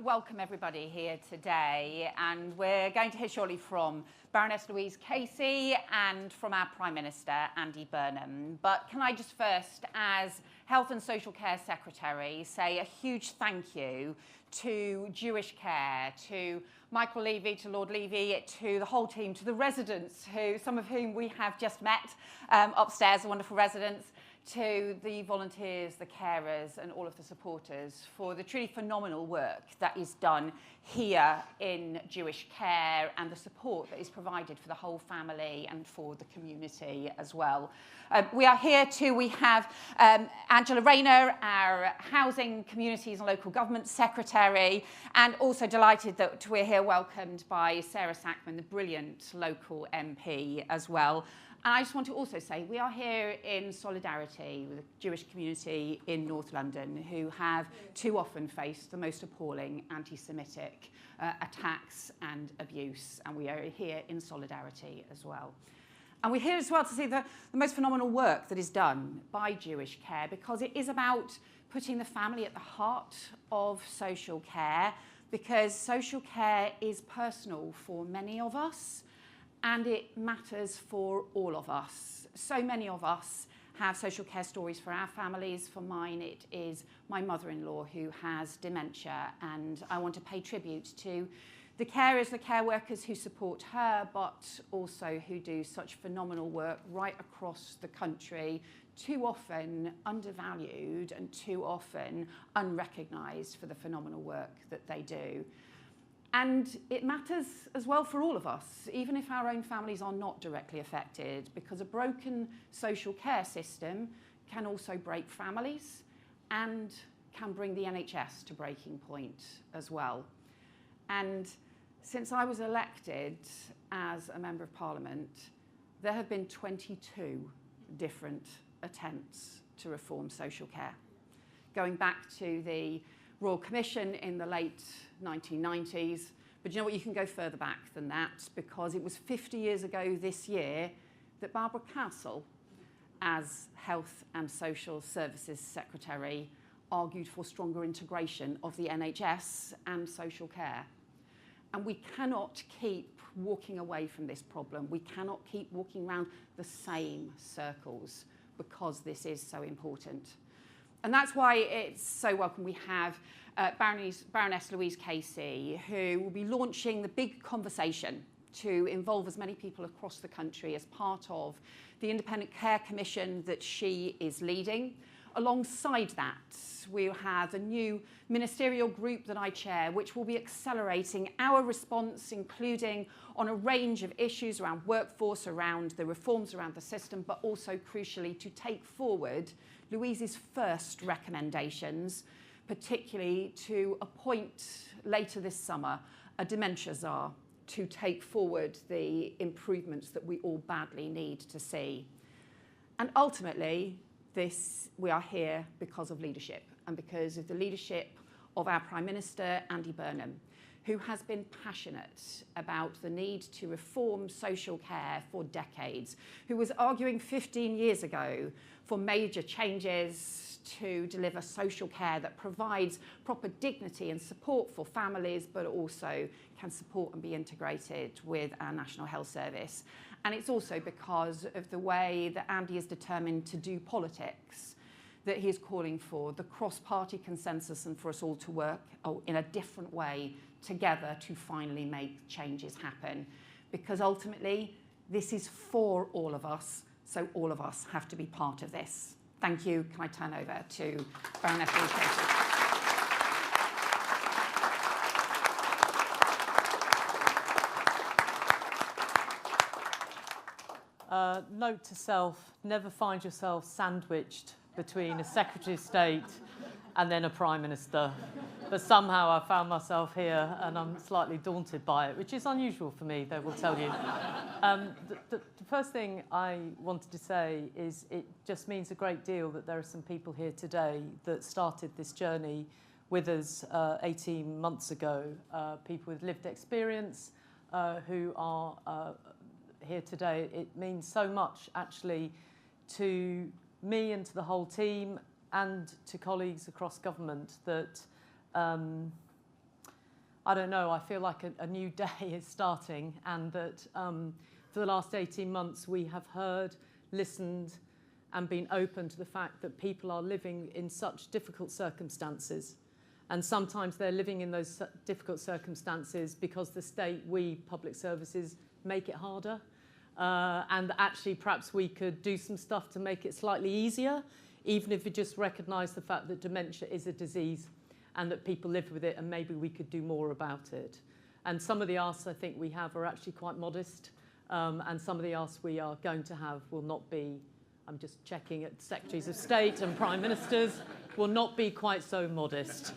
welcome everybody here today, and we're going to hear shortly from Baroness Louise Casey and from our Prime Minister Andy Burnham. But can I just first, as Health and Social Care Secretary, say a huge thank you to Jewish Care, to Michael Levy, to Lord Levy, to the whole team, to the residents, some of whom we have just met upstairs, the wonderful residents, to the volunteers, the carers and all of the supporters for the truly phenomenal work that is done here in Jewish Care and the support that is provided for the whole family and for the community as well. We are here too, we have Angela Rayner, our Housing, Communities and Local Government Secretary, and also delighted that we're here welcomed by Sarah Sackman, the brilliant local MP as well. And I just want to also say we are here in solidarity with the Jewish community in North London who have too often faced the most appalling anti-Semitic attacks and abuse. And we are here in solidarity as well. And we're here as well to see the most phenomenal work that is done by Jewish Care, because it is about putting the family at the heart of social care, because social care is personal for many of us. And it matters for all of us. So many of us have social care stories for our families. For mine, it is my mother-in-law who has dementia. And I want to pay tribute to the carers, the care workers who support her, but also who do such phenomenal work right across the country, too often undervalued and too often unrecognised for the phenomenal work that they do. And it matters as well for all of us, even if our own families are not directly affected, because a broken social care system can also break families and can bring the NHS to breaking point as well. And since I was elected as a Member of Parliament, there have been 22 different attempts to reform social care, going back to the Royal Commission in the late 1990s. But you know what, you can go further back than that, because it was 50 years ago this year that Barbara Castle, as Health and Social Services Secretary, argued for stronger integration of the NHS and social care. And we cannot keep walking away from this problem. We cannot keep walking around the same circles, because this is so important. And that's why it's so welcome we have Baroness Louise Casey, who will be launching the big conversation to involve as many people across the country as part of the Independent Care Commission that she is leading. Alongside that, we'll have a new ministerial group that I chair, which will be accelerating our response, including on a range of issues around workforce, around the reforms around the system, but also crucially to take forward Louise's first recommendations, particularly to appoint later this summer a dementia czar to take forward the improvements that we all badly need to see. And ultimately, we are here because of leadership, and because of the leadership of our Prime Minister, Andy Burnham, who has been passionate about the need to reform social care for decades, who was arguing 15 years ago for major changes to deliver social care that provides proper dignity and support for families, but also can support and be integrated with our National Health Service. And it's also because of the way that Andy is determined to do politics that he is calling for the cross-party consensus and for us all to work in a different way together to finally make changes happen. Because ultimately, this is for all of us, so all of us have to be part of this. Thank you. Can I turn over to Baroness Louise Casey? Note to self, never find yourself sandwiched between a Secretary of State and then a Prime Minister. But somehow I found myself here and I'm slightly daunted by it, which is unusual for me, they will tell you. The first thing I wanted to say is it just means a great deal that there are some people here today that started this journey with us 18 months ago, people with lived experience who are here today. It means so much actually to me and to the whole team and to colleagues across government that I don't know, I feel like a new day is starting, and that for the last 18 months we have heard, listened, and been open to the fact that people are living in such difficult circumstances. And sometimes they're living in those difficult circumstances because the state, we, public services, make it harder. And actually, perhaps we could do some stuff to make it slightly easier, even if we just recognise the fact that dementia is a disease and that people live with it, and maybe we could do more about it. And some of the asks I think we have are actually quite modest, and some of the asks we are going to have will not be, I'm just checking at Secretaries of State and Prime Ministers, will not be quite so modest.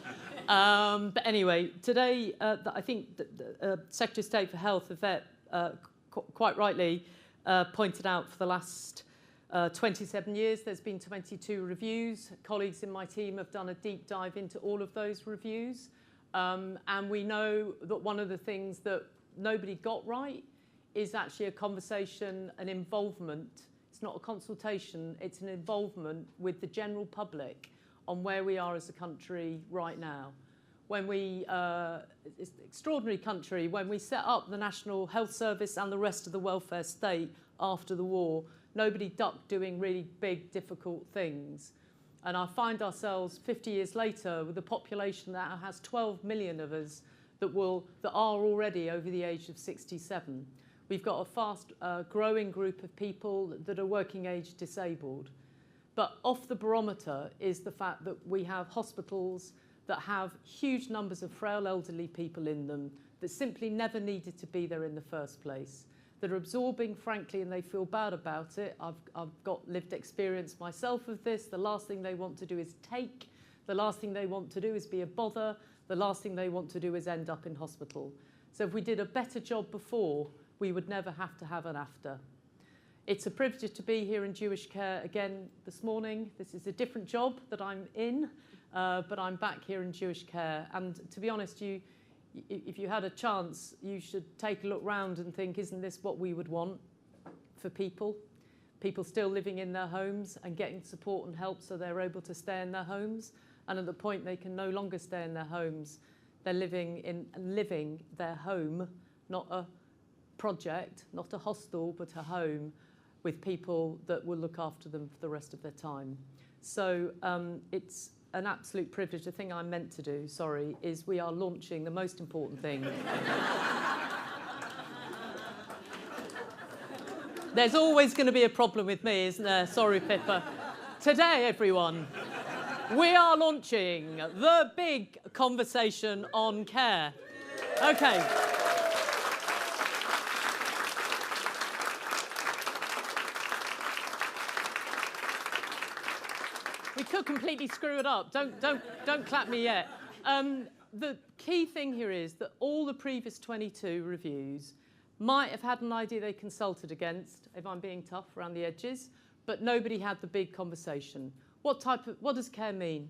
But anyway, today I think the Secretary of State for Health, Yvette, quite rightly pointed out for the last 27 years there's been 22 reviews. Colleagues in my team have done a deep dive into all of those reviews. And we know that one of the things that nobody got right is actually a conversation, an involvement. It's not a consultation, it's an involvement with the general public on where we are as a country right now. When we, it's an extraordinary country, when we set up the National Health Service and the rest of the welfare state after the war, nobody ducked doing really big, difficult things. And I find ourselves 50 years later with a population that has 12 million of us that are already over the age of 67. We've got a fast growing group of people that are working age disabled. But off the barometer is the fact that we have hospitals that have huge numbers of frail elderly people in them that simply never needed to be there in the first place, that are absorbing, frankly, and they feel bad about it. I've got lived experience myself of this. The last thing they want to do is take. The last thing they want to do is be a bother. The last thing they want to do is end up in hospital. So if we did a better job before, we would never have to have an after. It's a privilege to be here in Jewish Care again this morning. This is a different job that I'm in, but I'm back here in Jewish Care. And to be honest, if you had a chance, you should take a look round and think, isn't this what we would want for people? People still living in their homes and getting support and help so they're able to stay in their homes. And at the point they can no longer stay in their homes, they're living their home, not a project, not a hostel, but a home with people that will look after them for the rest of their time. So it's an absolute privilege. The thing I meant to do, sorry, is we are launching the most important thing. There's always going to be a problem with me, isn't there? Sorry, Pippa. Today, everyone, we are launching the big conversation on care. Okay. We could completely screw it up. Don't clap me yet. The key thing here is that all the previous 22 reviews might have had an idea they consulted against, if I'm being tough around the edges, but nobody had the big conversation. What does care mean?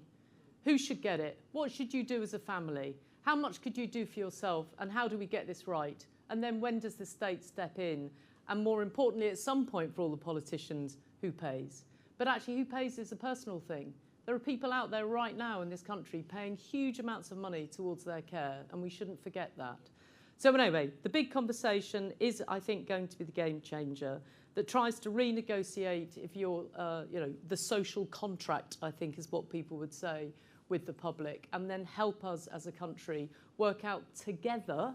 Who should get it? What should you do as a family? How much could you do for yourself? And how do we get this right? And then when does the state step in? And more importantly, at some point for all the politicians, who pays? But actually, who pays is a personal thing. There are people out there right now in this country paying huge amounts of money towards their care, and we shouldn't forget that. So anyway, the big conversation is, I think, going to be the game changer that tries to renegotiate, if you're, the social contract, I think is what people would say, with the public, and then help us as a country work out together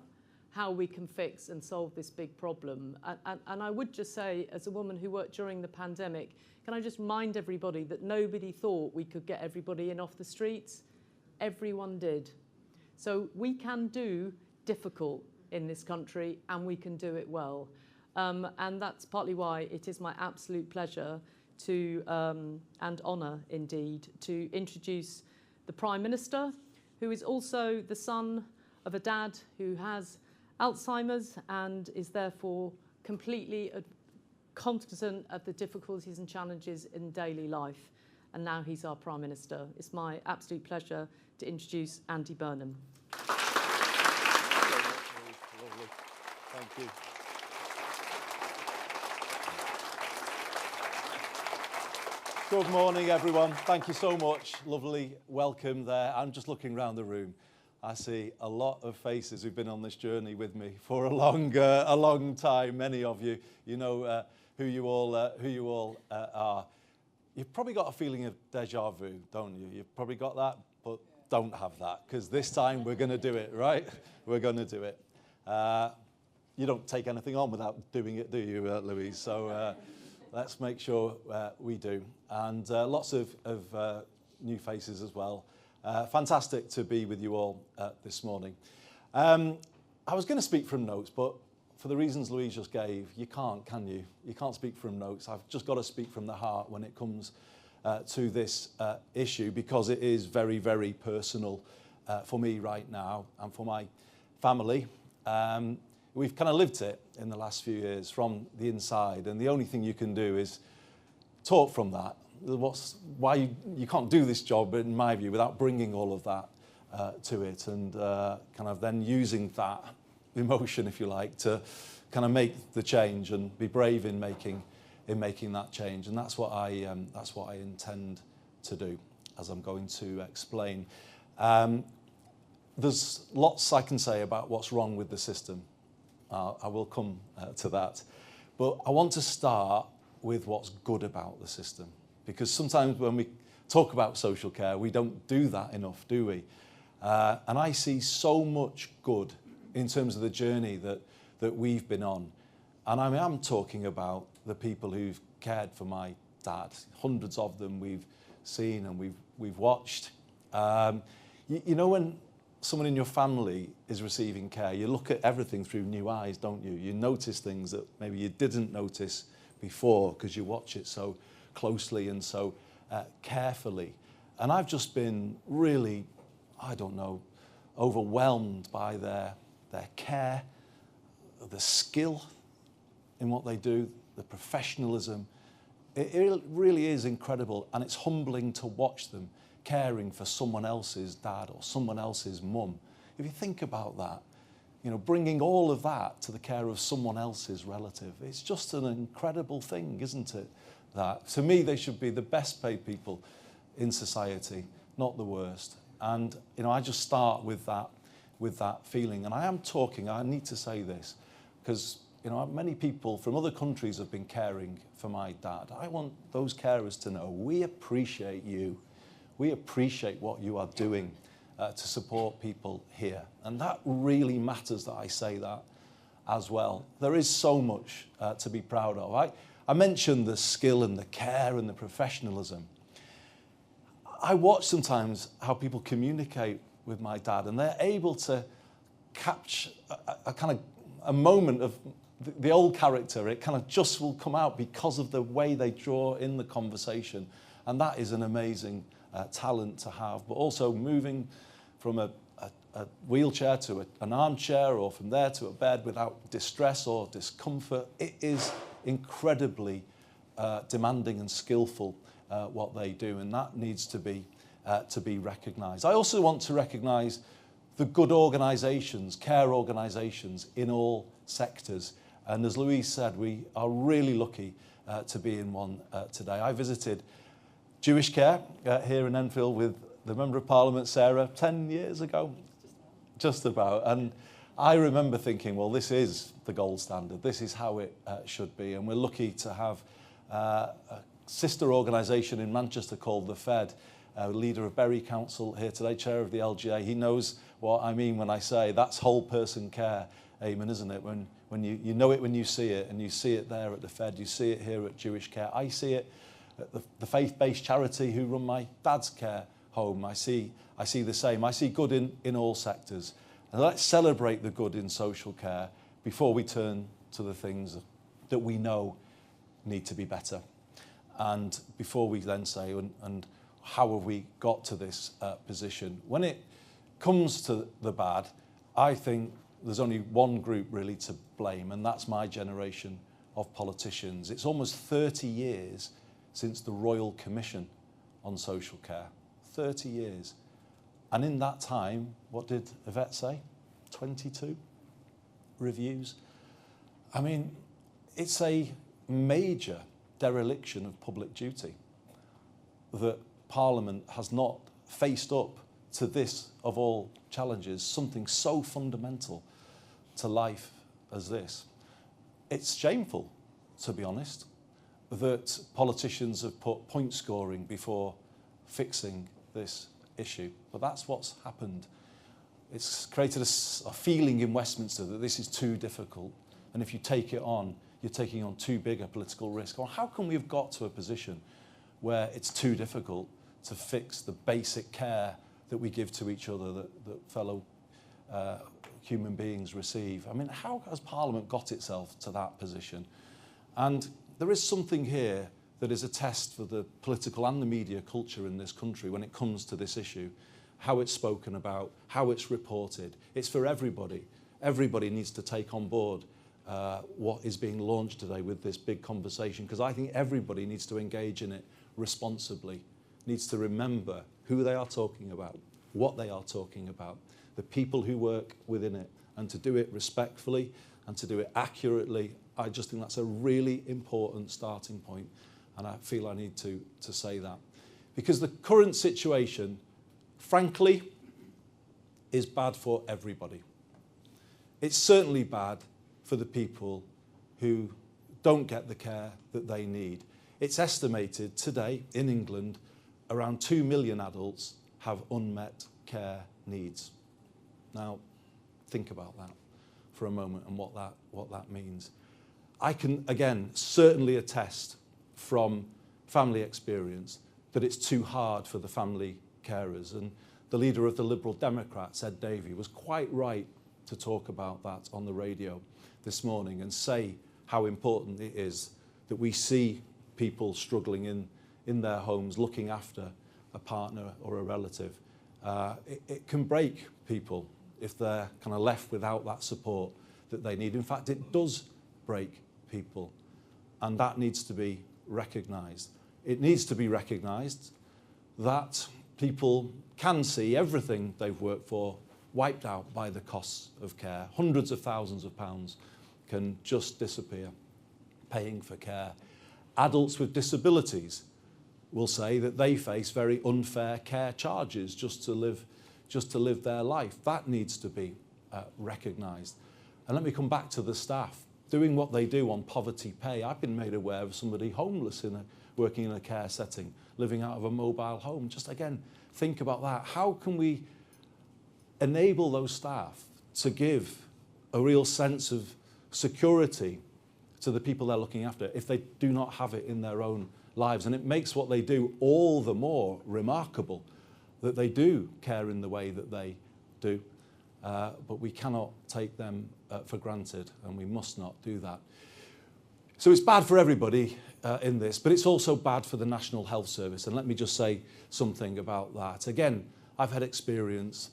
how we can fix and solve this big problem. And I would just say, as a woman who worked during the pandemic, can I just remind everybody that nobody thought we could get everybody in off the streets? Everyone did. So we can do difficult in this country, and we can do it well. And that's partly why it is my absolute pleasure to, and honour indeed, to introduce the Prime Minister, who is also the son of a dad who has Alzheimer's and is therefore completely cognizant of the difficulties and challenges in daily life. And now he's our Prime Minister. It's my absolute pleasure to introduce Andy Burnham. Lovely. Thank you. Good morning, everyone. Thank you so much. Lovely welcome there. I'm just looking around the room. I see a lot of faces who've been on this journey with me for a long time. Many of you, you know who you all are. You've probably got a feeling of deja vu, don't you? You've probably got that, but don't have that, because this time we're going to do it, right? We're going to do it. You don't take anything on without doing it, do you, Louise? So let's make sure we do. And lots of new faces as well. Fantastic to be with you all this morning. I was going to speak from notes, but for the reasons Louise just gave, you can't, can you? You can't speak from notes. I've just got to speak from the heart when it comes to this issue, because it is very, very personal for me right now and for my family. We've kind of lived it in the last few years from the inside, and the only thing you can do is talk from that. Why you can't do this job, in my view, without bringing all of that to it, and kind of then using that emotion, if you like, to kind of make the change and be brave in making that change. And that's what I intend to do, as I'm going to explain. There's lots I can say about what's wrong with the system. I will come to that, but I want to start with what's good about the system. Because sometimes when we talk about social care, we don't do that enough, do we? And I see so much good in terms of the journey that we've been on. And I mean, I'm talking about the people who've cared for my dad. Hundreds of them we've seen and we've watched. You know, when someone in your family is receiving care, you look at everything through new eyes, don't you? You notice things that maybe you didn't notice before because you watch it so closely and so carefully. And I've just been really, I don't know, overwhelmed by their care, the skill in what they do, the professionalism. It really is incredible, and it's humbling to watch them caring for someone else's dad or someone else's mum. If you think about that, you know, bringing all of that to the care of someone else's relative, it's just an incredible thing, isn't it? That to me, they should be the best paid people in society, not the worst. And you know, I just start with that feeling. And I need to say this, because you know, many people from other countries have been caring for my dad. I want those carers to know we appreciate you. We appreciate what you are doing to support people here. And that really matters that I say that as well. There is so much to be proud of. I mentioned the skill and the care and the professionalism. I watch sometimes how people communicate with my dad, and they're able to catch a moment of the old character. It kind of just will come out because of the way they draw in the conversation. And that is an amazing talent to have. But also moving from a wheelchair to an armchair, or from there to a bed without distress or discomfort, it is incredibly demanding and skillful what they do, and that needs to be recognised. I also want to recognise the good organisations, care organisations in all sectors, and as Louise said, we are really lucky to be in one today. I visited Jewish Care here in Enfield with the Member of Parliament, Sarah, 10 years ago, just about, and I remember thinking, well, this is the gold standard. This is how it should be. And we're lucky to have a sister organisation in Manchester called the Fed, leader of Bury Council here today, chair of the LGA. He knows what I mean when I say that's whole person care, Eamon, isn't it? When you know it when you see it, and you see it there at the Fed, you see it here at Jewish Care. I see it at the faith-based charity who run my dad's care home. I see the same. I see good in all sectors. And let's celebrate the good in social care before we turn to the things that we know need to be better. And before we then say, and how have we got to this position? When it comes to the bad, I think there's only one group really to blame, and that's my generation of politicians. It's almost 30 years since the Royal Commission on Social Care. 30 years. And in that time, what did Yvette say? 22 reviews. I mean, it's a major dereliction of public duty that Parliament has not faced up to this, of all challenges, something so fundamental to life as this. It's shameful, to be honest, that politicians have put point scoring before fixing this issue. But that's what's happened. It's created a feeling in Westminster that this is too difficult. And if you take it on, you're taking on too big a political risk. Or how can we have got to a position where it's too difficult to fix the basic care that we give to each other, that fellow human beings receive? I mean, how has Parliament got itself to that position? And there is something here that is a test for the political and the media culture in this country when it comes to this issue, how it's spoken about, how it's reported. It's for everybody. Everybody needs to take on board what is being launched today with this big conversation, because I think everybody needs to engage in it responsibly, needs to remember who they are talking about, what they are talking about, the people who work within it, and to do it respectfully and to do it accurately. I just think that's a really important starting point, and I feel I need to say that. Because the current situation, frankly, is bad for everybody. It's certainly bad for the people who don't get the care that they need. It's estimated today in England around 2 million adults have unmet care needs. Now, think about that for a moment and what that means. I can, again, certainly attest from family experience that it's too hard for the family carers. And the leader of the Liberal Democrats, Ed Davey, was quite right to talk about that on the radio this morning and say how important it is that we see people struggling in their homes, looking after a partner or a relative. It can break people if they're kind of left without that support that they need. In fact, it does break people, and that needs to be recognised. It needs to be recognised that people can see everything they've worked for wiped out by the costs of care. Hundreds of thousands of pounds can just disappear paying for care. Adults with disabilities will say that they face very unfair care charges just to live their life. That needs to be recognised. And let me come back to the staff doing what they do on poverty pay. I've been made aware of somebody homeless working in a care setting, living out of a mobile home. Just again, think about that. How can we enable those staff to give a real sense of security to the people they're looking after if they do not have it in their own lives? And it makes what they do all the more remarkable that they do care in the way that they do. But we cannot take them for granted, and we must not do that. So it's bad for everybody in this, but it's also bad for the National Health Service. And let me just say something about that. Again, I've had experience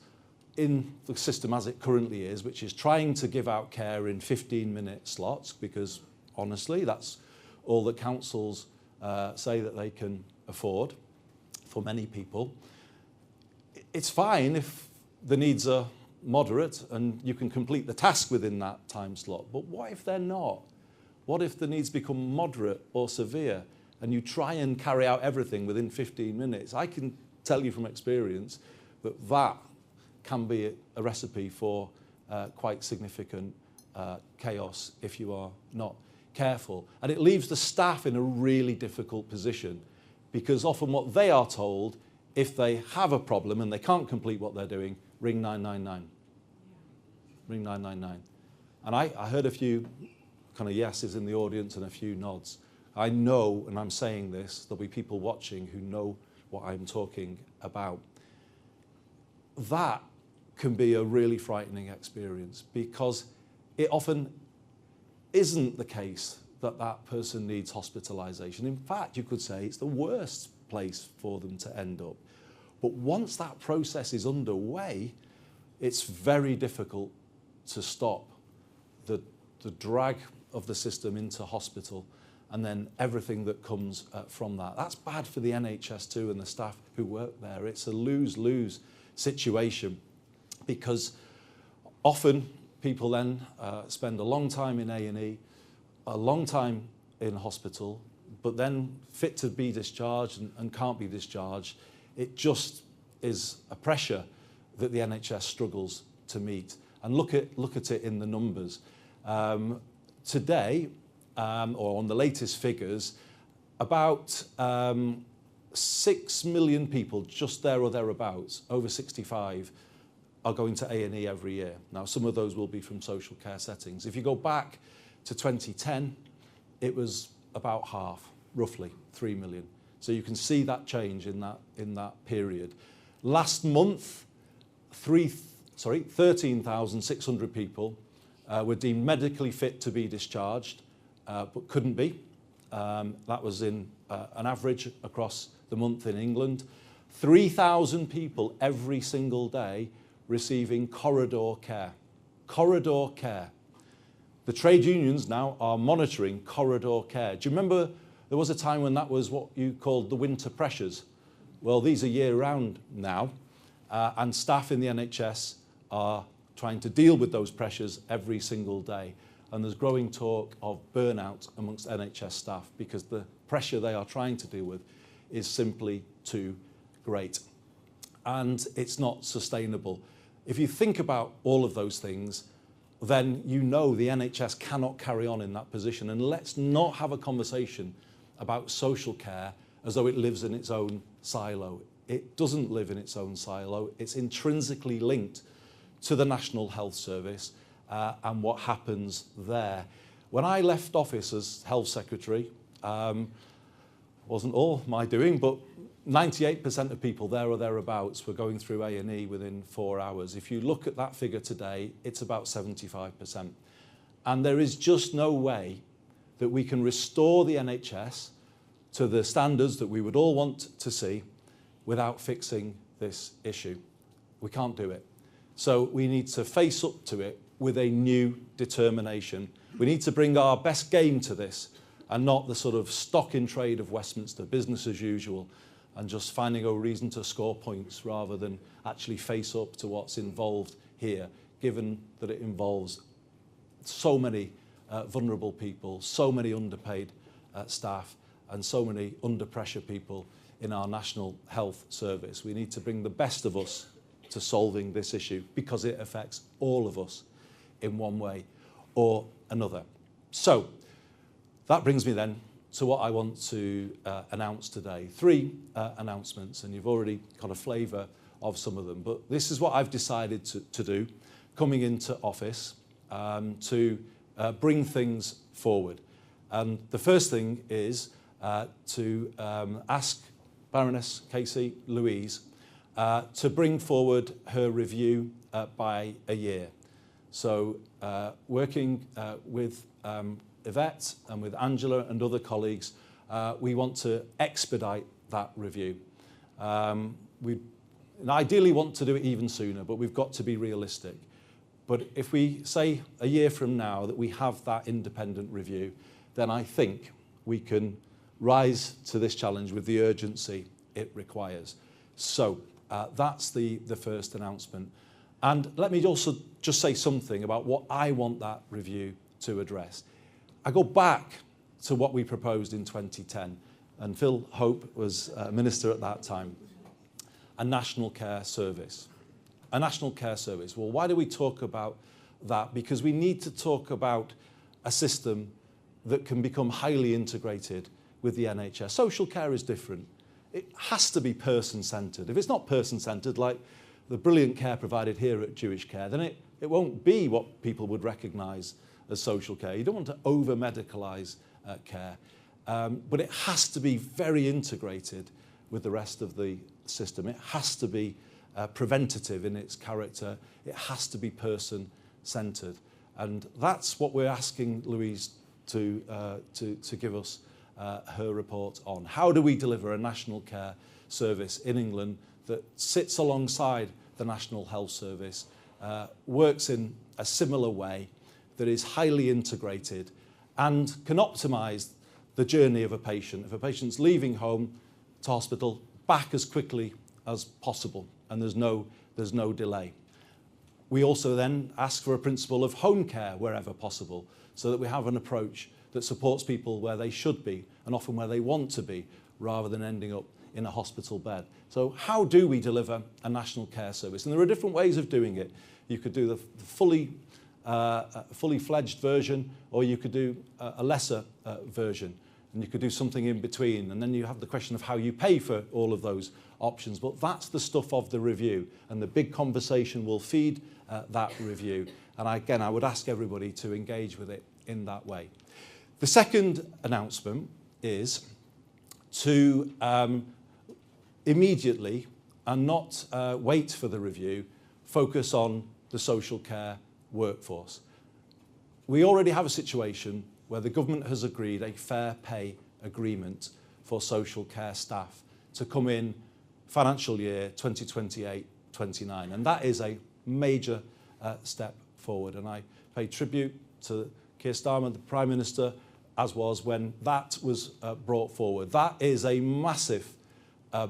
in the system as it currently is, which is trying to give out care in 15-minute slots, because honestly, that's all that councils say that they can afford for many people. It's fine if the needs are moderate and you can complete the task within that time slot, but what if they're not? What if the needs become moderate or severe and you try and carry out everything within 15 minutes? I can tell you from experience that that can be a recipe for quite significant chaos if you are not careful. And it leaves the staff in a really difficult position, because often what they are told, if they have a problem and they can't complete what they're doing, ring 999. Ring 999. And I heard a few kind of yeses in the audience and a few nods. I know, and I'm saying this, there'll be people watching who know what I'm talking about. That can be a really frightening experience, because it often isn't the case that that person needs hospitalisation. In fact, you could say it's the worst place for them to end up. But once that process is underway, it's very difficult to stop the drag of the system into hospital and then everything that comes from that. That's bad for the NHS too and the staff who work there. It's a lose-lose situation, because often people then spend a long time in A&E, a long time in hospital, but then fit to be discharged and can't be discharged. It just is a pressure that the NHS struggles to meet. And look at it in the numbers. Today, or on the latest figures, about 6 million people, just there or thereabouts, over 65, are going to A&E every year. Now, some of those will be from social care settings. If you go back to 2010, it was about half, roughly 3 million. So you can see that change in that period. Last month, 13,600 people were deemed medically fit to be discharged, but couldn't be. That was in an average across the month in England. 3,000 people every single day receiving corridor care. Corridor care. The trade unions now are monitoring corridor care. Do you remember there was a time when that was what you called the winter pressures? Well, these are year-round now, and staff in the NHS are trying to deal with those pressures every single day. And there's growing talk of burnout amongst NHS staff because the pressure they are trying to deal with is simply too great. And it's not sustainable. If you think about all of those things, then you know the NHS cannot carry on in that position. And let's not have a conversation about social care as though it lives in its own silo. It doesn't live in its own silo. It's intrinsically linked to the National Health Service and what happens there. When I left office as Health Secretary, wasn't all my doing, but 98% of people there or thereabouts were going through A&E within 4 hours. If you look at that figure today, it's about 75%. And there is just no way that we can restore the NHS to the standards that we would all want to see without fixing this issue. We can't do it. So we need to face up to it with a new determination. We need to bring our best game to this and not the sort of stock in trade of Westminster, business as usual, and just finding a reason to score points rather than actually face up to what's involved here, given that it involves so many vulnerable people, so many underpaid staff, and so many under pressure people in our National Health Service. We need to bring the best of us to solving this issue because it affects all of us in one way or another. So that brings me then to what I want to announce today. 3 announcements, and you've already got a flavour of some of them, but this is what I've decided to do coming into office to bring things forward. And the first thing is to ask Baroness Casey, Louise, to bring forward her review by a year. So working with Yvette and with Angela and other colleagues, we want to expedite that review. We ideally want to do it even sooner, but we've got to be realistic. But if we say a year from now that we have that independent review, then I think we can rise to this challenge with the urgency it requires. So that's the first announcement. And let me also just say something about what I want that review to address. I go back to what we proposed in 2010, and Phil Hope was Minister at that time, a national care service. A national care service. Well, why do we talk about that? Because we need to talk about a system that can become highly integrated with the NHS. Social care is different. It has to be person-centred. If it's not person-centred, like the brilliant care provided here at Jewish Care, then it won't be what people would recognise as social care. You don't want to over-medicalise care, but it has to be very integrated with the rest of the system. It has to be preventative in its character. It has to be person-centred. And that's what we're asking Louise to give us her report on. How do we deliver a national care service in England that sits alongside the National Health Service, works in a similar way, that is highly integrated and can optimise the journey of a patient. If a patient's leaving home to hospital, back as quickly as possible, and there's no delay. We also then ask for a principle of home care wherever possible, so that we have an approach that supports people where they should be and often where they want to be, rather than ending up in a hospital bed. So how do we deliver a national care service? And there are different ways of doing it. You could do the fully fledged version, or you could do a lesser version, and you could do something in between. And then you have the question of how you pay for all of those options. But that's the stuff of the review, and the big conversation will feed that review. And again, I would ask everybody to engage with it in that way. The second announcement is to immediately, and not wait for the review, focus on the social care workforce. We already have a situation where the government has agreed a fair pay agreement for social care staff to come in financial year 2028-29, and that is a major step forward. And I pay tribute to Keir Starmer, the Prime Minister, as was when that was brought forward. That is a massive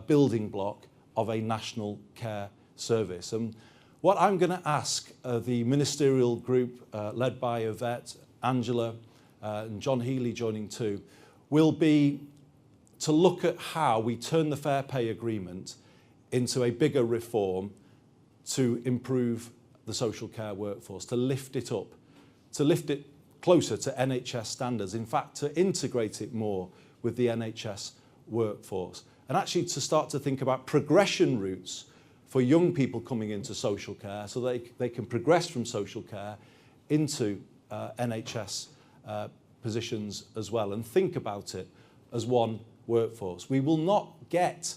building block of a national care service. And what I'm going to ask the ministerial group led by Yvette, Angela, and John Healy joining too, will be to look at how we turn the fair pay agreement into a bigger reform to improve the social care workforce, to lift it up, to lift it closer to NHS standards, in fact, to integrate it more with the NHS workforce, and actually to start to think about progression routes for young people coming into social care so they can progress from social care into NHS positions as well, and think about it as one workforce. We will not get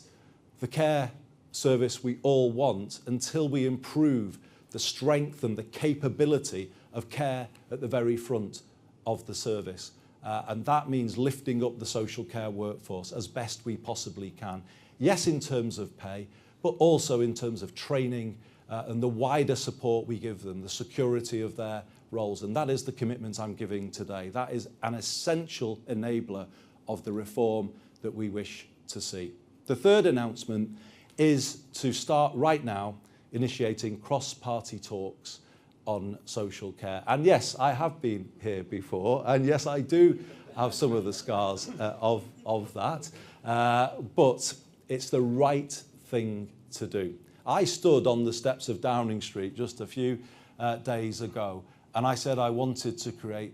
the care service we all want until we improve the strength and the capability of care at the very front of the service. And that means lifting up the social care workforce as best we possibly can. Yes, in terms of pay, but also in terms of training and the wider support we give them, the security of their roles. And that is the commitment I'm giving today. That is an essential enabler of the reform that we wish to see. The third announcement is to start right now initiating cross-party talks on social care. And yes, I have been here before, and yes, I do have some of the scars of that, but it's the right thing to do. I stood on the steps of Downing Street just a few days ago, and I said I wanted to create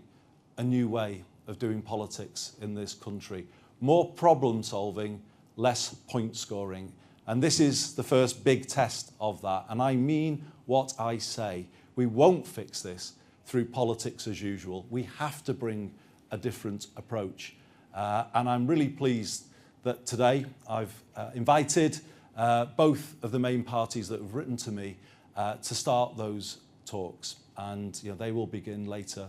a new way of doing politics in this country. More problem solving, less point scoring. And this is the first big test of that. And I mean what I say. We won't fix this through politics as usual. We have to bring a different approach. And I'm really pleased that today I've invited both of the main parties that have written to me to start those talks. And they will begin later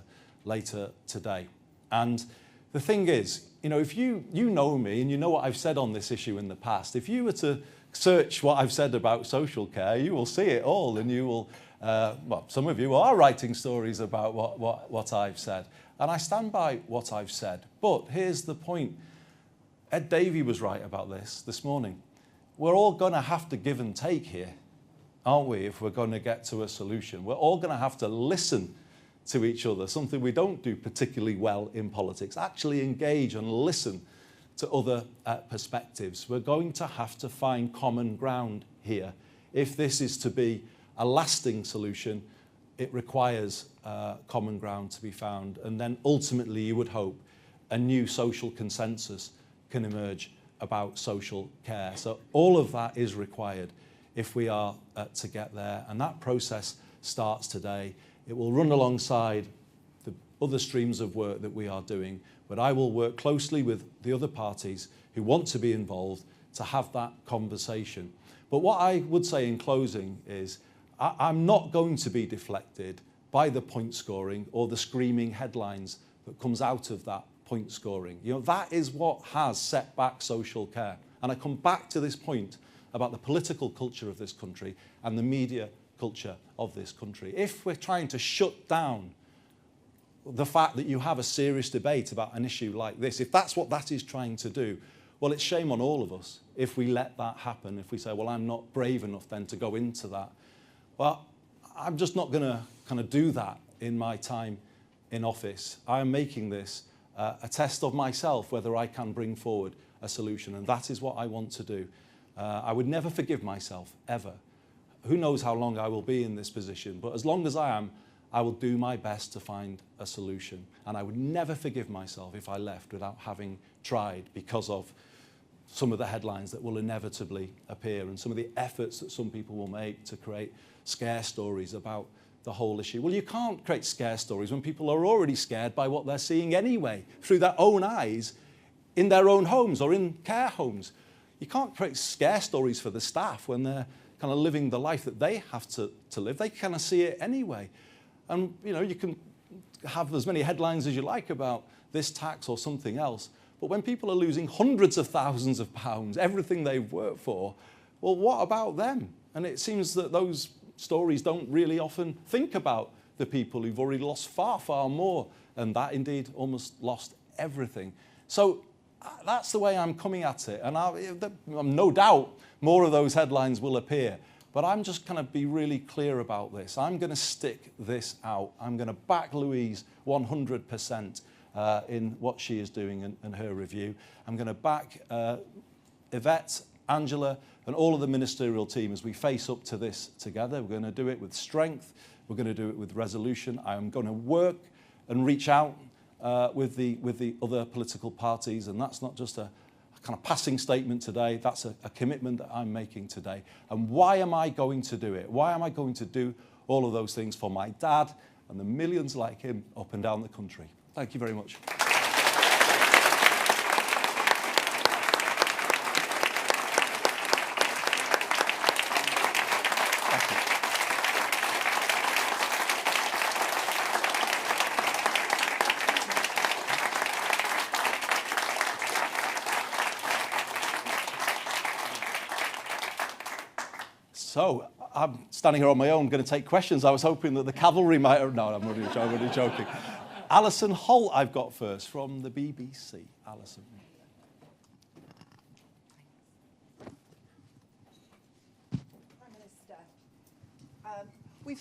today. And the thing is, if you know me and you know what I've said on this issue in the past, if you were to search what I've said about social care, you will see it all, and you will, well, some of you are writing stories about what I've said. And I stand by what I've said. But here's the point. Ed Davey was right about this morning. We're all going to have to give and take here, aren't we, if we're going to get to a solution? We're all going to have to listen to each other, something we don't do particularly well in politics. Actually engage and listen to other perspectives. We're going to have to find common ground here. If this is to be a lasting solution, it requires common ground to be found. And then ultimately, you would hope, a new social consensus can emerge about social care. So all of that is required if we are to get there. And that process starts today. It will run alongside the other streams of work that we are doing, but I will work closely with the other parties who want to be involved to have that conversation. But what I would say in closing is I'm not going to be deflected by the point scoring or the screaming headlines that comes out of that point scoring. That is what has set back social care. And I come back to this point about the political culture of this country and the media culture of this country. If we're trying to shut down the fact that you have a serious debate about an issue like this, if that's what that is trying to do, well, it's shame on all of us if we let that happen, if we say, well, I'm not brave enough then to go into that. Well, I'm just not going to kind of do that in my time in office. I'm making this a test of myself, whether I can bring forward a solution, and that is what I want to do. I would never forgive myself, ever. Who knows how long I will be in this position, but as long as I am, I will do my best to find a solution. And I would never forgive myself if I left without having tried, because of some of the headlines that will inevitably appear and some of the efforts that some people will make to create scare stories about the whole issue. Well, you can't create scare stories when people are already scared by what they're seeing anyway, through their own eyes, in their own homes or in care homes. You can't create scare stories for the staff when they're kind of living the life that they have to live. They kind of see it anyway. And, you know, you can have as many headlines as you like about this tax or something else, but when people are losing hundreds of thousands of pounds, everything they've worked for, well, what about them? And it seems that those stories don't really often think about the people who've already lost far, far more, and that indeed almost lost everything. So that's the way I'm coming at it, and I'm no doubt more of those headlines will appear, but I'm just going to be really clear about this. I'm going to stick this out. I'm going to back Louise 100% in what she is doing and her review. I'm going to back Yvette, Angela, and all of the ministerial team as we face up to this together. We're going to do it with strength. We're going to do it with resolution. I'm going to work and reach out with the other political parties, and that's not just a kind of passing statement today. That's a commitment that I'm making today. And why am I going to do it? Why am I going to do all of those things for my dad and the millions like him up and down the country? Thank you very much. So, I'm standing here on my own, going to take questions. I was hoping that the cavalry might have... No, I'm only joking. Alison Holt I've got first from the BBC. Alison. Prime Minister,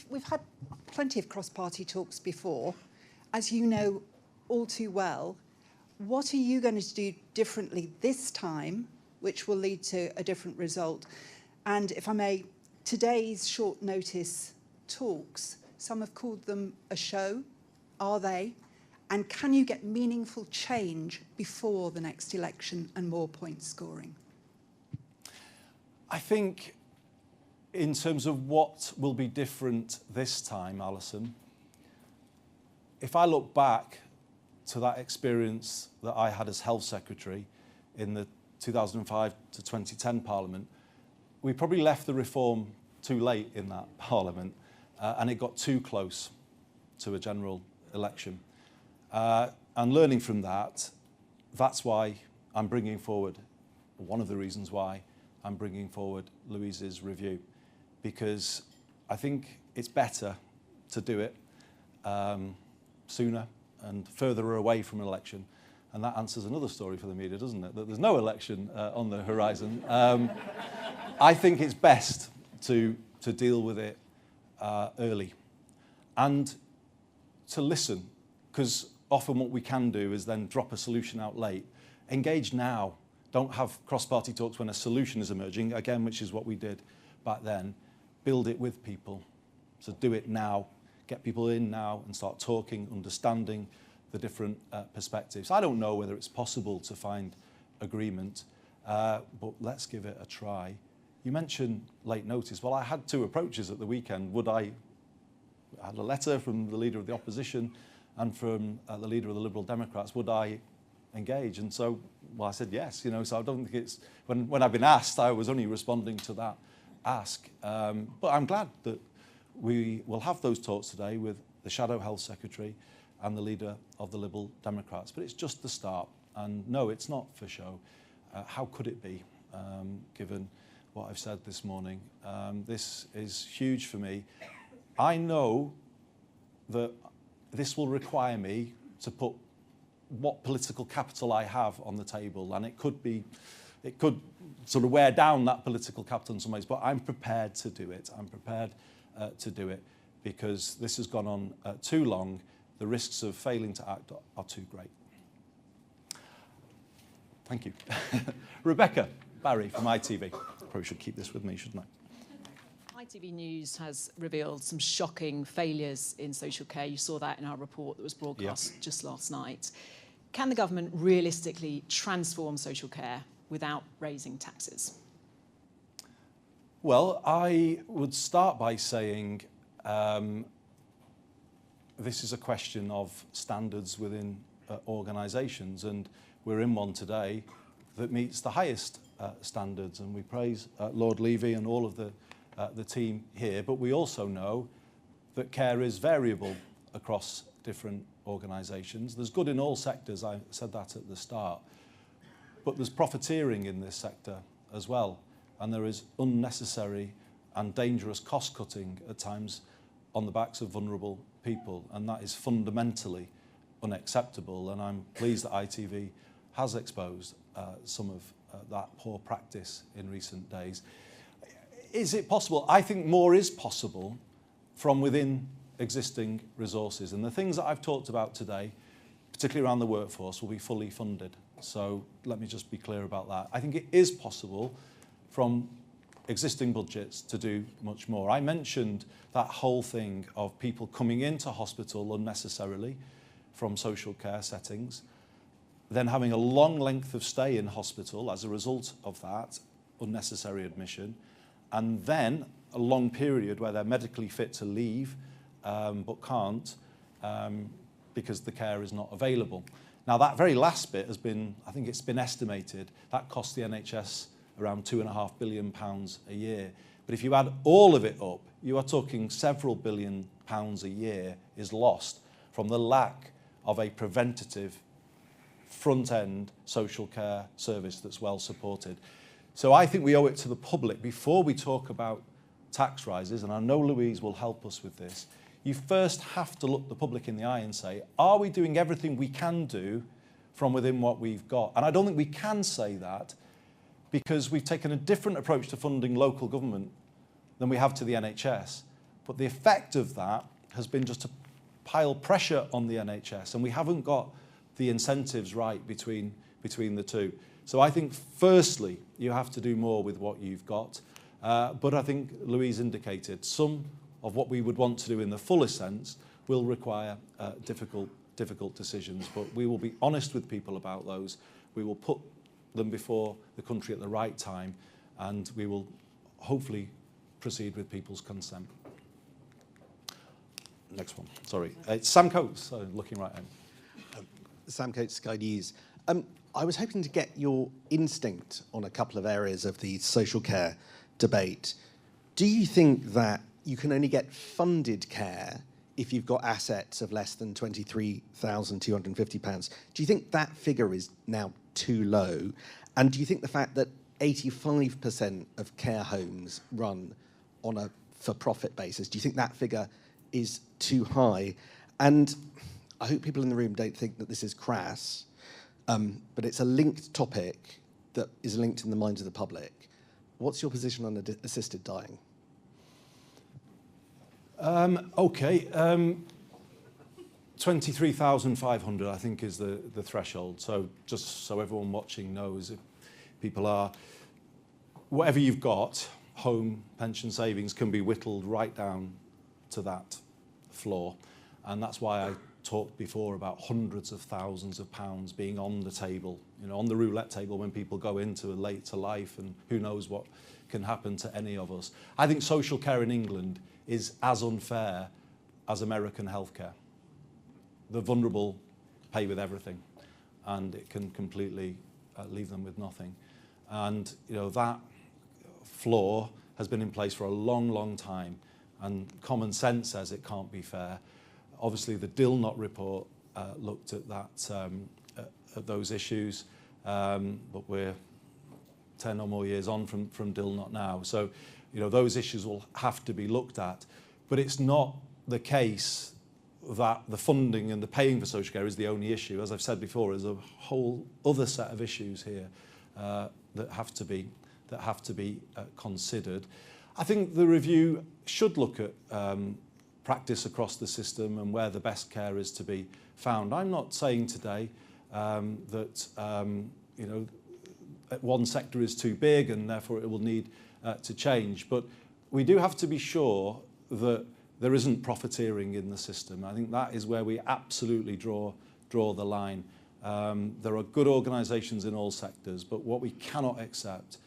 we've had plenty of cross-party talks before. As you know all too well, what are you going to do differently this time, which will lead to a different result? And if I may, today's short notice talks, some have called them a show. Are they? And can you get meaningful change before the next election and more point scoring? I think in terms of what will be different this time, Alison, if I look back to that experience that I had as Health Secretary in the 2005 to 2010 Parliament, we probably left the reform too late in that Parliament, and it got too close to a general election. And learning from that, that's why I'm bringing forward, one of the reasons why I'm bringing forward Louise's review, because I think it's better to do it sooner and further away from an election. And that answers another story for the media, doesn't it? That there's no election on the horizon. I think it's best to deal with it early and to listen, because often what we can do is then drop a solution out late. Engage now. Don't have cross-party talks when a solution is emerging, again, which is what we did back then. Build it with people. So do it now. Get people in now and start talking, understanding the different perspectives. I don't know whether it's possible to find agreement, but let's give it a try. You mentioned late notice. Well, I had two approaches at the weekend. I had a letter from the Leader of the Opposition and from the Leader of the Liberal Democrats. Would I engage? And so, well, I said yes. So I don't think it's... When I've been asked, I was only responding to that ask. But I'm glad that we will have those talks today with the Shadow Health Secretary and the Leader of the Liberal Democrats. But it's just the start. And no, it's not for show. How could it be, given what I've said this morning? This is huge for me. I know that this will require me to put what political capital I have on the table, and it could sort of wear down that political capital in some ways, but I'm prepared to do it. I'm prepared to do it because this has gone on too long. The risks of failing to act are too great. Thank you. Rebecca Barry from ITV. Probably should keep this with me, shouldn't I? ITV News has revealed some shocking failures in social care. You saw that in our report that was broadcast just last night. Can the government realistically transform social care without raising taxes? Well, I would start by saying this is a question of standards within organisations, and we're in one today that meets the highest standards, and we praise Lord Levy and all of the team here, but we also know that care is variable across different organisations. There's good in all sectors, I said that at the start, but there's profiteering in this sector as well, and there is unnecessary and dangerous cost cutting at times on the backs of vulnerable people, and that is fundamentally unacceptable, and I'm pleased that ITV has exposed some of that poor practice in recent days. Is it possible? I think more is possible from within existing resources, and the things that I've talked about today, particularly around the workforce, will be fully funded. So let me just be clear about that. I think it is possible from existing budgets to do much more. I mentioned that whole thing of people coming into hospital unnecessarily from social care settings, then having a long length of stay in hospital as a result of that unnecessary admission, and then a long period where they're medically fit to leave but can't because the care is not available. Now that very last bit has been, I think it's been estimated, that costs the NHS around £2.5 billion a year. But if you add all of it up, you are talking several £billion a year is lost from the lack of a preventative front-end social care service that's well supported. So I think we owe it to the public, before we talk about tax rises, and I know Louise will help us with this, you first have to look the public in the eye and say, are we doing everything we can do from within what we've got? And I don't think we can say that because we've taken a different approach to funding local government than we have to the NHS. But the effect of that has been just to pile pressure on the NHS, and we haven't got the incentives right between the two. So I think, firstly, you have to do more with what you've got. But I think Louise indicated some of what we would want to do in the fullest sense will require difficult decisions. But we will be honest with people about those. We will put them before the country at the right time, and we will hopefully proceed with people's consent. Next one, sorry. It's Sam Coates, looking right in. Sam Coates, Sky News. I was hoping to get your instinct on a couple of areas of the social care debate. Do you think that you can only get funded care if you've got assets of less than £23,250? Do you think that figure is now too low? And do you think the fact that 85% of care homes run on a for-profit basis, do you think that figure is too high? And I hope people in the room don't think that this is crass, but it's a linked topic that is linked in the minds of the public. What's your position on assisted dying? Okay, 23,500 I think is the threshold. So just so everyone watching knows, if people are, whatever you've got, home, pension, savings, can be whittled right down to that floor. And that's why I talked before about hundreds of thousands of pounds being on the table, you know, on the roulette table when people go into a later life, and who knows what can happen to any of us. I think social care in England is as unfair as American healthcare. The vulnerable pay with everything, and it can completely leave them with nothing. And you know, that floor has been in place for a long, long time, and common sense says it can't be fair. Obviously, the Dilnot report looked at that, at those issues, but we're 10 or more years on from Dilnot now. So, you know, those issues will have to be looked at. But it's not the case that the funding and the paying for social care is the only issue. As I've said before, there's a whole other set of issues here that have to be considered. I think the review should look at practice across the system and where the best care is to be found. I'm not saying today that you know, one sector is too big and therefore it will need to change. But we do have to be sure that there isn't profiteering in the system. I think that is where we absolutely draw the line. There are good organisations in all sectors, but what we cannot accept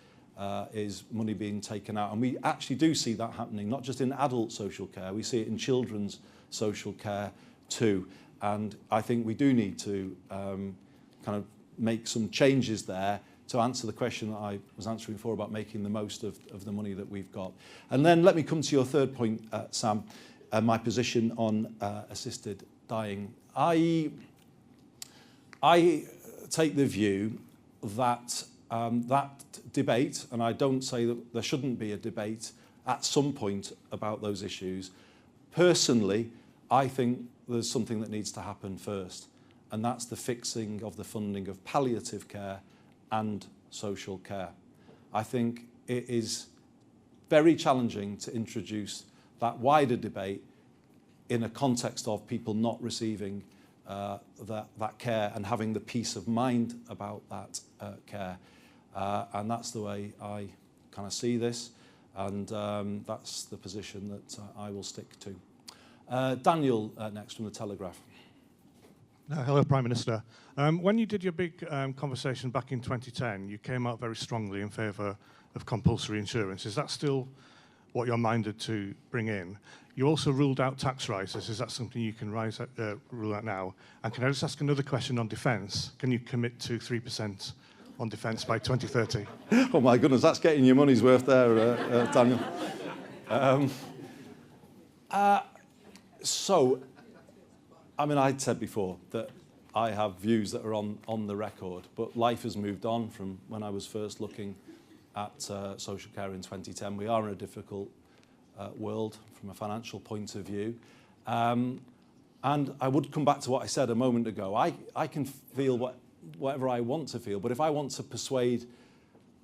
is money being taken out. And we actually do see that happening, not just in adult social care, we see it in children's social care too. And I think we do need to kind of make some changes there to answer the question that I was answering before about making the most of the money that we've got. And then let me come to your third point, Sam, my position on assisted dying. I take the view that that debate, and I don't say that there shouldn't be a debate at some point about those issues. Personally, I think there's something that needs to happen first, and that's the fixing of the funding of palliative care and social care. I think it is very challenging to introduce that wider debate in a context of people not receiving that care and having the peace of mind about that care. And that's the way I kind of see this, and that's the position that I will stick to. Daniel next from The Telegraph. Hello, Prime Minister. When you did your big conversation back in 2010, you came out very strongly in favour of compulsory insurance. Is that still what you're minded to bring in? You also ruled out tax rises. Is that something you can rule out now? And can I just ask another question on defence? Can you commit to 3% on defence by 2030? Oh my goodness, that's getting your money's worth there, Daniel. So, I mean, I'd said before that I have views that are on the record, but life has moved on from when I was first looking at social care in 2010. We are in a difficult world from a financial point of view. And I would come back to what I said a moment ago. I can feel whatever I want to feel, but if I want to persuade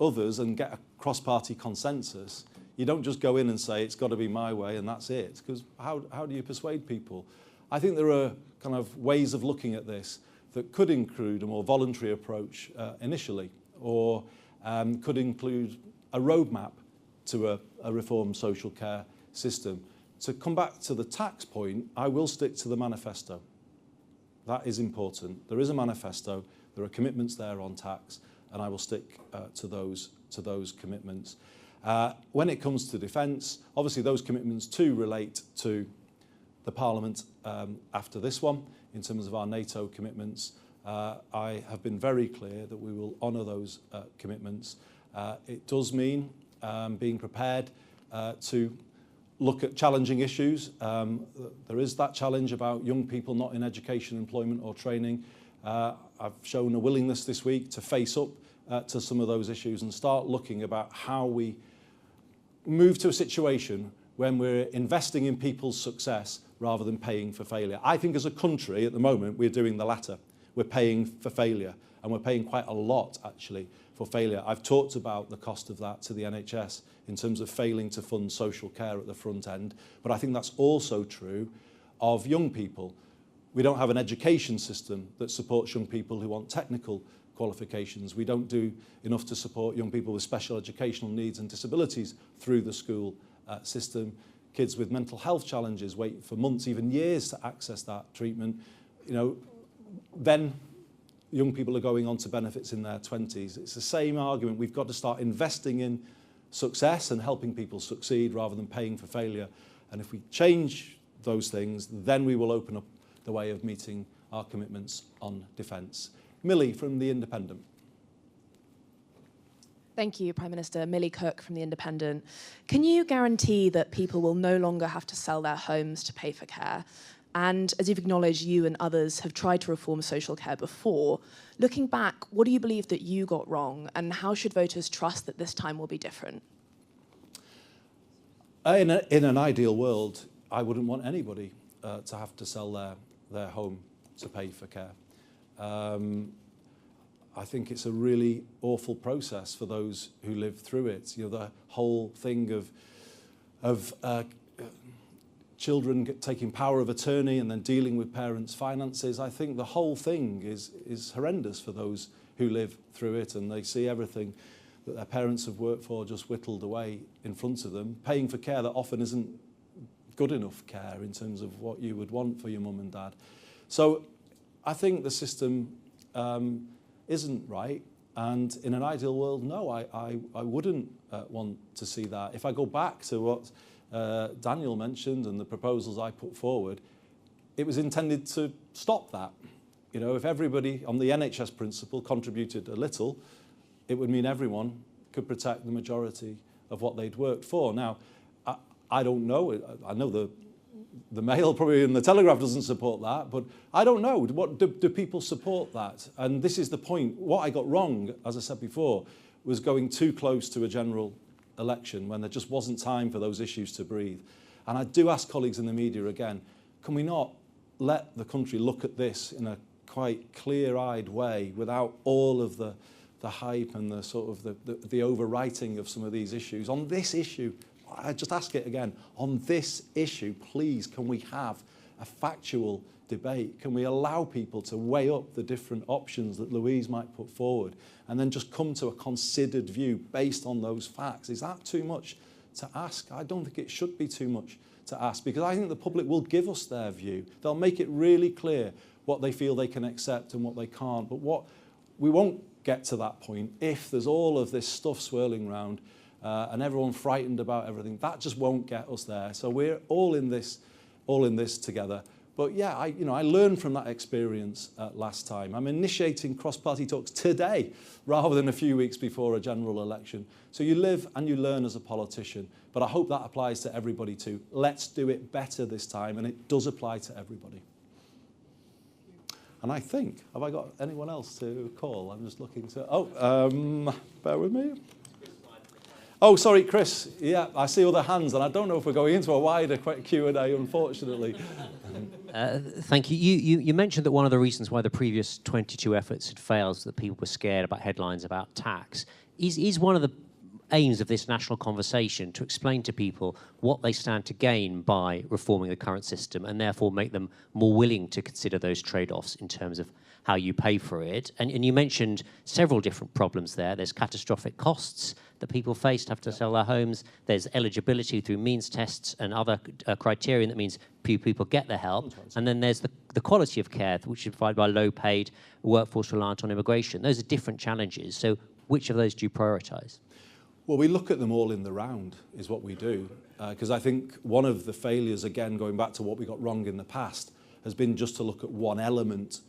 others and get a cross-party consensus, you don't just go in and say it's got to be my way and that's it, because how do you persuade people? I think there are kind of ways of looking at this that could include a more voluntary approach initially, or could include a roadmap to a reformed social care system. To come back to the tax point, I will stick to the manifesto. That is important. There is a manifesto, there are commitments there on tax, and I will stick to those commitments. When it comes to defence, obviously those commitments too relate to the Parliament after this one. In terms of our NATO commitments, I have been very clear that we will honour those commitments. It does mean being prepared to look at challenging issues. There is that challenge about young people not in education, employment or training. I've shown a willingness this week to face up to some of those issues and start looking about how we move to a situation when we're investing in people's success rather than paying for failure. I think as a country at the moment we're doing the latter. We're paying for failure, and we're paying quite a lot actually for failure. I've talked about the cost of that to the NHS in terms of failing to fund social care at the front end, but I think that's also true of young people. We don't have an education system that supports young people who want technical qualifications. We don't do enough to support young people with special educational needs and disabilities through the school system. Kids with mental health challenges wait for months, even years to access that treatment. You know, then young people are going on to benefits in their 20s. It's the same argument. We've got to start investing in success and helping people succeed rather than paying for failure. And if we change those things, then we will open up the way of meeting our commitments on defence. Millie from The Independent. Thank you, Prime Minister. Millie Cook from The Independent. Can you guarantee that people will no longer have to sell their homes to pay for care? And as you've acknowledged, you and others have tried to reform social care before. Looking back, what do you believe that you got wrong, and how should voters trust that this time will be different? In an ideal world, I wouldn't want anybody to have to sell their home to pay for care. I think it's a really awful process for those who live through it. You know, the whole thing of children taking power of attorney and then dealing with parents' finances. I think the whole thing is horrendous for those who live through it, and they see everything that their parents have worked for just whittled away in front of them, paying for care that often isn't good enough care in terms of what you would want for your mum and dad. So I think the system isn't right, and in an ideal world, no, I wouldn't want to see that. If I go back to what Daniel mentioned and the proposals I put forward, it was intended to stop that. You know, if everybody on the NHS principle contributed a little, it would mean everyone could protect the majority of what they'd worked for. Now, I don't know. I know the Mail probably in the Telegraph doesn't support that, but I don't know. What do people support that? And this is the point. What I got wrong, as I said before, was going too close to a general election when there just wasn't time for those issues to breathe. And I do ask colleagues in the media again, can we not let the country look at this in a quite clear-eyed way without all of the hype and the sort of the overwriting of some of these issues? On this issue, I just ask it again, on this issue, please, can we have a factual debate? Can we allow people to weigh up the different options that Louise might put forward and then just come to a considered view based on those facts? Is that too much to ask? I don't think it should be too much to ask, because I think the public will give us their view. They'll make it really clear what they feel they can accept and what they can't. But what we won't get to that point if there's all of this stuff swirling around and everyone frightened about everything. That just won't get us there. So we're all in this together. But yeah, I learned from that experience last time. I'm initiating cross-party talks today rather than a few weeks before a general election. So you live and you learn as a politician. But I hope that applies to everybody too. Let's do it better this time, and it does apply to everybody. And I think, have I got anyone else to call? I'm just looking to, bear with me. Oh, sorry, Chris. Yeah, I see other hands, and I don't know if we're going into a wider Q&A, unfortunately. Thank you. You mentioned that one of the reasons why the previous 22 efforts had failed is that people were scared about headlines about tax. Is one of the aims of this national conversation to explain to people what they stand to gain by reforming the current system and therefore make them more willing to consider those trade-offs in terms of how you pay for it? And you mentioned several different problems there. There's catastrophic costs that people face to have to sell their homes. There's eligibility through means tests and other criterion that means people get the help. And then there's the quality of care, which is provided by low-paid workforce reliant on immigration. Those are different challenges. So which of those do you prioritise? Well, we look at them all in the round, is what we do. Because I think one of the failures, again, going back to what we got wrong in the past, has been just to look at one element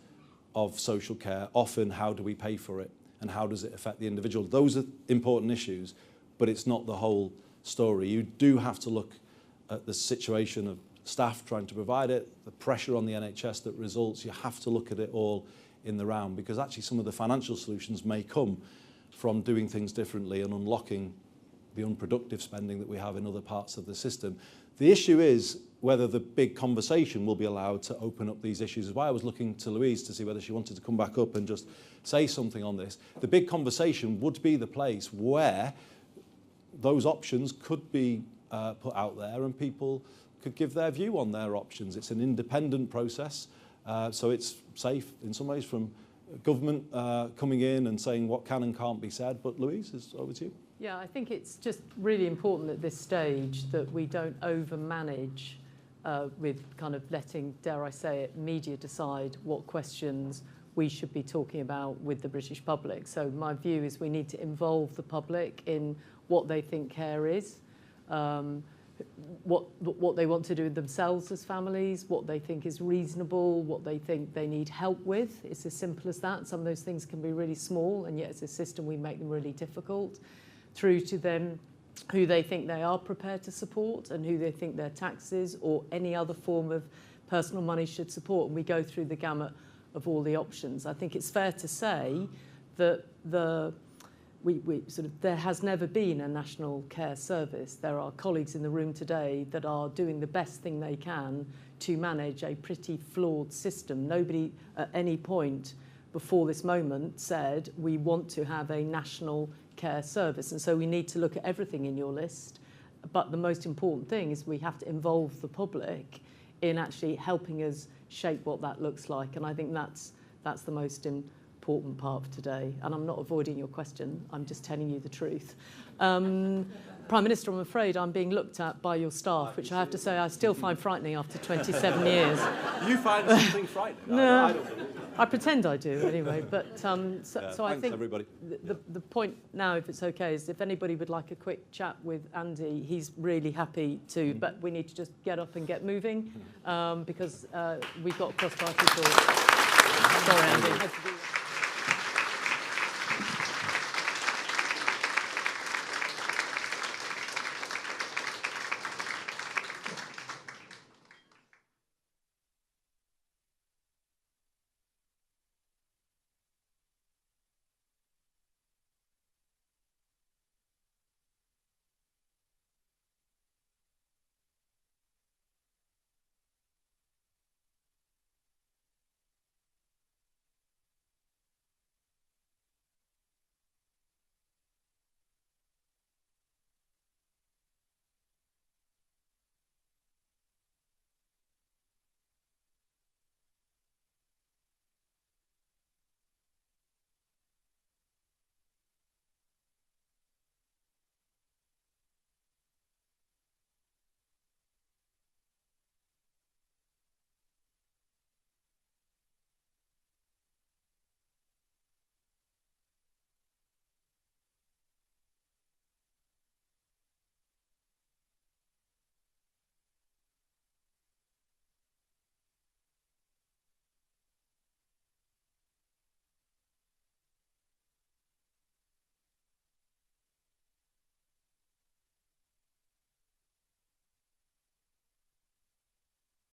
of social care. Often, how do we pay for it? And how does it affect the individual? Those are important issues, but it's not the whole story. You do have to look at the situation of staff trying to provide it, the pressure on the NHS that results. You have to look at it all in the round, because actually some of the financial solutions may come from doing things differently and unlocking the unproductive spending that we have in other parts of the system. The issue is whether the big conversation will be allowed to open up these issues. Is why I was looking to Louise to see whether she wanted to come back up and just say something on this. The big conversation would be the place where those options could be put out there and people could give their view on their options. It's an independent process, so it's safe in some ways from government coming in and saying what can and can't be said. But Louise, it's over to you. Yeah, I think it's just really important at this stage that we don't overmanage with kind of letting, dare I say it, media decide what questions we should be talking about with the British public. So my view is we need to involve the public in what they think care is, what they want to do themselves as families, what they think is reasonable, what they think they need help with. It's as simple as that. Some of those things can be really small, and yet as a system we make them really difficult, through to then who they think they are prepared to support and who they think their taxes or any other form of personal money should support. And we go through the gamut of all the options. I think it's fair to say that there has never been a national care service. There are colleagues in the room today that are doing the best thing they can to manage a pretty flawed system. Nobody at any point before this moment said we want to have a national care service, and so we need to look at everything in your list. But the most important thing is we have to involve the public in actually helping us shape what that looks like, and I think that's the most important part of today, and I'm not avoiding your question, I'm just telling you the truth. Prime Minister, I'm afraid I'm being looked at by your staff, which I have to say I still find frightening after 27 years. You find something frightening? No, I don't think. I pretend I do anyway, but so I Thanks, think everybody. the point now, if it's okay, is if anybody would like a quick chat with Andy, he's really happy to, but we need to just get up and get moving because we've got cross-party talk. Sorry, Andy. I had to do that.